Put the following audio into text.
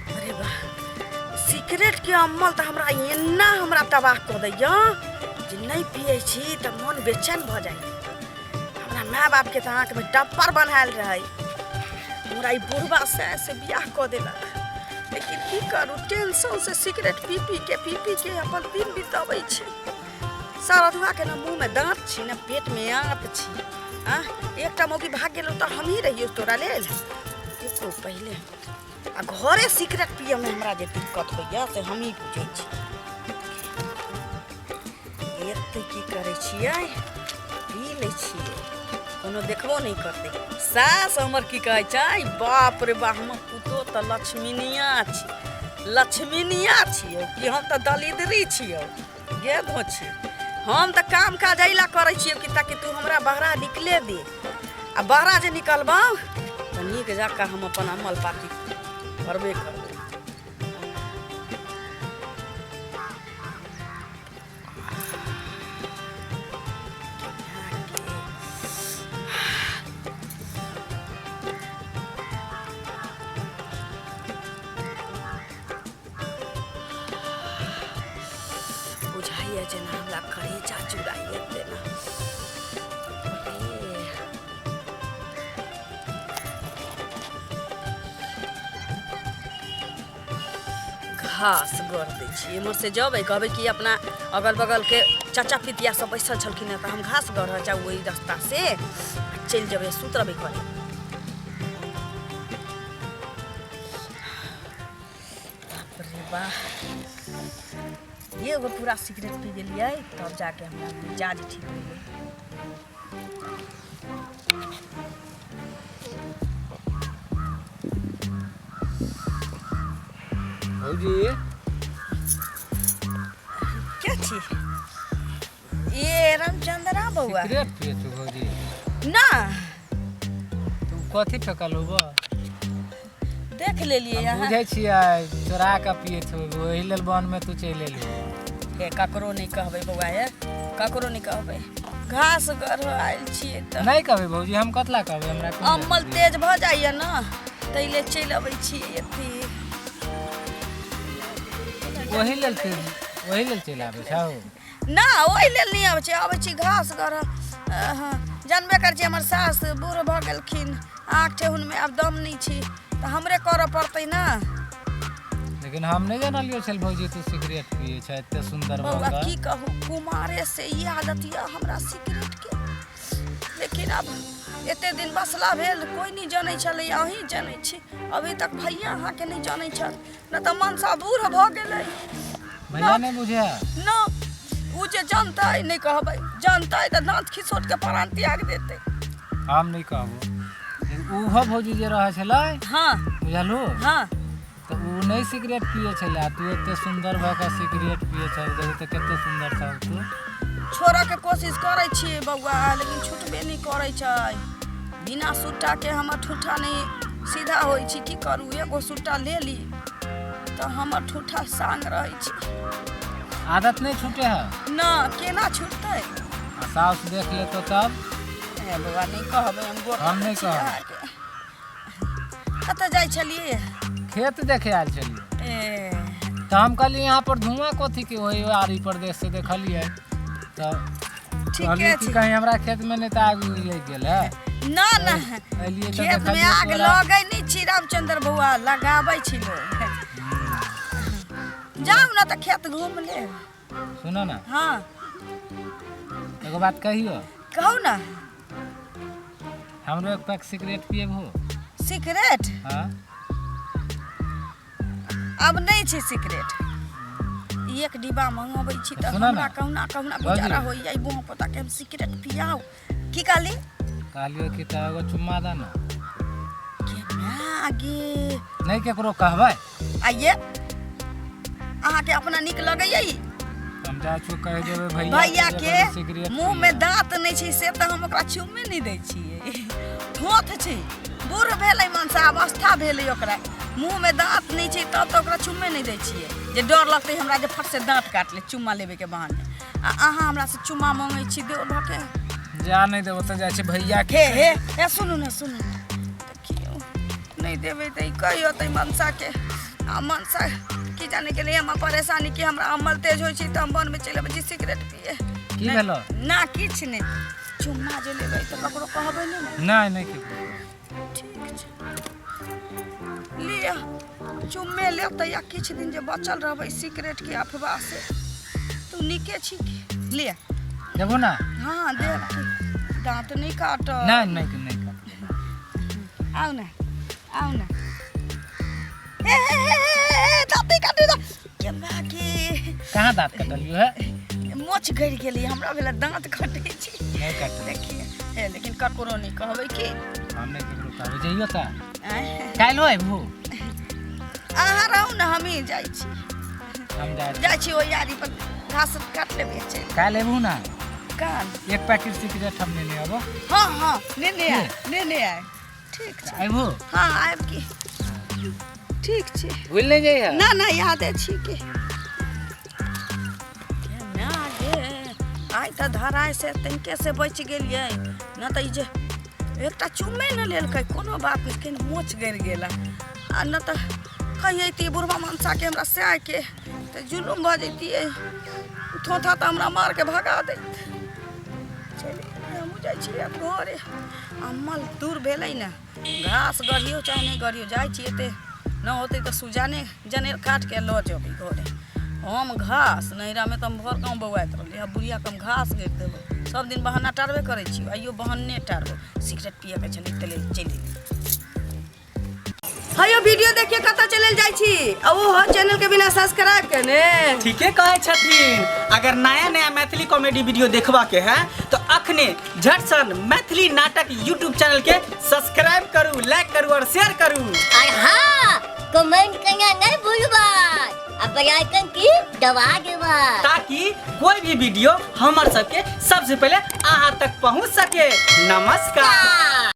बाप रे बा सिगरेट के अम्मल तो हमरा तबाह कर दैया जे नहीं पिए छी तो मन बेचैन भ जाए। हमरा माय बाप के तो आँख में टप्पर बनायल रहे हमरा ई बुढ़वा से बियाह कर देला लेकिन की करू टेंशन से सिगरेट पी पी के अपन दिन बिताबै छी। सारा के ना मुँह में दांत छी ना पेट में आँत छी। एकटा मौगी भाग गेलो तो हम ही रहियो तोरा लेल एको पहले आ घरे सिगरेट पिए में हमरा जे दिक्कत होइया से हम ही बुझै छी। एते की करे छियै पी ले छियै कोनो देखबो नहीं करते। सास हमर की कहे छै बाप रे बा हमर पुतो तो लक्ष्मीनिया छियो कि हम तो दलिद्री छियो गेदो छी। हम तो काम काज अइला करे छियो कि ताकि तू हमरा बहरा निकले दे आ बहरा जे निकलबा तो नीक जका हम अपन अमल पाती करबे करबे। बुझाइए जेना हमरा करेजा चुराइए देना। घास गड़ दै छी एम्हर से जबै कहबै कि अपना अगल बगल के चाचा पितिया सब बैसल छलखिन तो हम घास गढ़ जाऊ वही रास्ता से चल जबै सुत रहबै करे। बाप रे बा ये पूरा सिगरेट पी गेलिए तब जाके हमरा मिजाज ठीक हो गई। भौजी क्या छी ये रामचंद्रा बउआ सिगरेट पिए छौ भौजी ना तू कथी ठकल होबो देख लेलिए यहाँ बुझै छियै चोरा के पिए छौ ओही लेल बन में तू चलि एलू। हे ककरो नहीं कहबै बउआ हे ककरो नहीं कहबै घास गढ़ आयल छिए त नहीं कहबै भौजी हम कतला कहबै हमरा अम्मल तेज भ जाइए ना तैले चल अबै छिए एथी ओही लेल चलि आबै छौ ना ओहि लेल नहीं आबै छी घास गढ़। जानबे कर छी हमर सास बूढ़ भ गेलखिन आँख ठेहुन में अब दम नहीं छी तो हमरे करऽ पड़तै ना। लेकिन हम नहीं जानलियो छल भौजी तू सिगरेट पिए छ एते सुंदर बउआ बंगा की कहू कुमारे से ये आदत या हमरा सिगरेट के लेकिन अब एते दिन बसला भेल कोई नहीं जानै छलै अहीं जानै छी अभी तक भैया अहाँ के नहीं जानै छल न त मनसा बूढ़ भ गेलै भैया नहीं बुझे ना उ जे जानतै नहीं कहबै जानतै त दांत खिसोट के प्राण त्याग देतै। हम नहीं कहबो उहो भौजी जे रहे छलै हाँ बुझलू हाँ तो उ नहीं सिगरेट पिए छलै तू एते सुंदर भ के सिगरेट पिए छ देखो त कते सुंदर छ तू। छोड़ऽ के कोशिश करै छियै बउआ लेकिन छूटबे नहीं करै छै बिना सुट्टा के हमर ठूठा नहीं सीधा होइ छी की करू एगो सुट्टा ले ली तो हमर ठूठा सांग रहै छी। आदत नहीं छूटे है ना केना छूटतै सास देख ले तो तब ए बउआ नहीं कहबै हम नहीं कहब। कतऽ जाइ छलिए खेत देखे आयल छलिए ए तो हम कहलिए यहाँ पर धुआं कथी के वही आरी प्रदेश से देखलिए तो ठीके कि कहीं हमरा खेत में नहीं तो आग लग गेल है ना ना एलिए तो खेत में आग लगै नहीं छी रामचंद्र बउआ लगाबै छी लोग जाऊ ना तो खेत घूम ले। सुनो ना हाँ एगो बात कहियो कहू ना हमरो एक पैक सिगरेट पिए हो सिगरेट हाँ अब नहीं छी सिगरेट एक डिब्बा मंगाबै छी त सुनो हमरा ना। कहूना गुजारा होई जाई बुह पता के हम सिगरेट पियाऊ की कहली कहलियो कि तो एगो चुम्मा दा ना के आगे नहीं केकरो कहबै आइए अहाँ के अपना निक लगैयै हम जा छु कह देबै भैया के सिगरेट मुंह में दांत नहीं छी से त हम ओकरा चुम्मे नहीं दै छियै ठोथ छी बूढ़ भेलै मनसा अवस्था भेलै ओकरा मुंह में दांत नहीं छी तब तो ओकरा चुम्मे नहीं दै छियै जे डर लगतै हमरा जे फट से दांत काट ले चुम्मा लेबे के बहाने आ अहाँ हमरा से चुम्मा मांगै छी देव भके जा नहीं देबो तो जाय छै भैया के हे सुनू ना देखियो नहीं देबै त ई कहियो तै मनसा के मन सा की जाने के लिए हम परेशानी कि हमरा अमल तेज होई छी त हम बन में चले जी सिगरेट पिए की भेलो ना किछ ने चुम्मा जे लेबै त ककरो कहबै ने नहीं नहीं की ठीक छै लिया चुम्मे ले त या किछ दिन जे बचल रहबै सिगरेट के अफवाह से तू निके छी लिया देबो ना हां दे दांत नहीं काट नहीं नहीं नहीं काट आओ ना ए दांत काट दो के मागी कहाँ दांत कटलियो है मोच गड़ गेली हमरा भेला दांत कटै छी नहीं काट देखिए ए लेकिन ककरो नहीं कहबै की हम नहीं केकरो कहबै जइयो का आय काल्हि आइबू अहाँ रहू ना हमी जाइ छी हम जाइ छी ओ यारी पर घास काट लेबै छै काल्हि आइबू ना कान एक पैकेट सिगरेट हम लेने आबो हाँ लेने आए ठीक छै आइबू हाँ आबि की ठीक छै भूल नहीं जाइए ना याद छी के ना गे आइ त धराय से तनिके से बच गेलियै न त ई जे एकटा चुम्मे न लेलकै कोनो बात नहीं केन मोच गड़ गेला आ न त कहिए बुढ़वा मनसा के हमरा से के त जुलुम भ जैतियै थोथा त हमरा मार के भगा दैत चले हम जाइ छी घरे अम्मल दूर भेलै न घास गड़ियो चाहे नहीं गड़ियो जाइ छी एते न होते तो सुजाने जनेर काट के लो जेबै घरे हम घास नैरा में तो हम भर गाँव बौआइत रहली अब बुढ़िया कम घास गिर देबो सब दिन बहाना टारबे करै छी आइयो बहाने टारबो सिगरेट पिए के छली तले चली हायो वीडियो देखिए कत चलल जाइ छी आ वो हो चैनल के बिना सब्सक्राइब करने ठीके कहे छथिन अगर नया मैथिली कॉमेडी वीडियो देखबा के है तो अखने झट सन मैथिली नाटक यूट्यूब चैनल के सब्सक्राइब करू लाइक करू और शेयर करू और हाँ कमेंट करना नहीं भूलबा और बेल आइकन की दबा देबा ताकि कोई भी वीडियो हमर सबके सबसे पहले अहाँ तक पहुंच सके नमस्कार।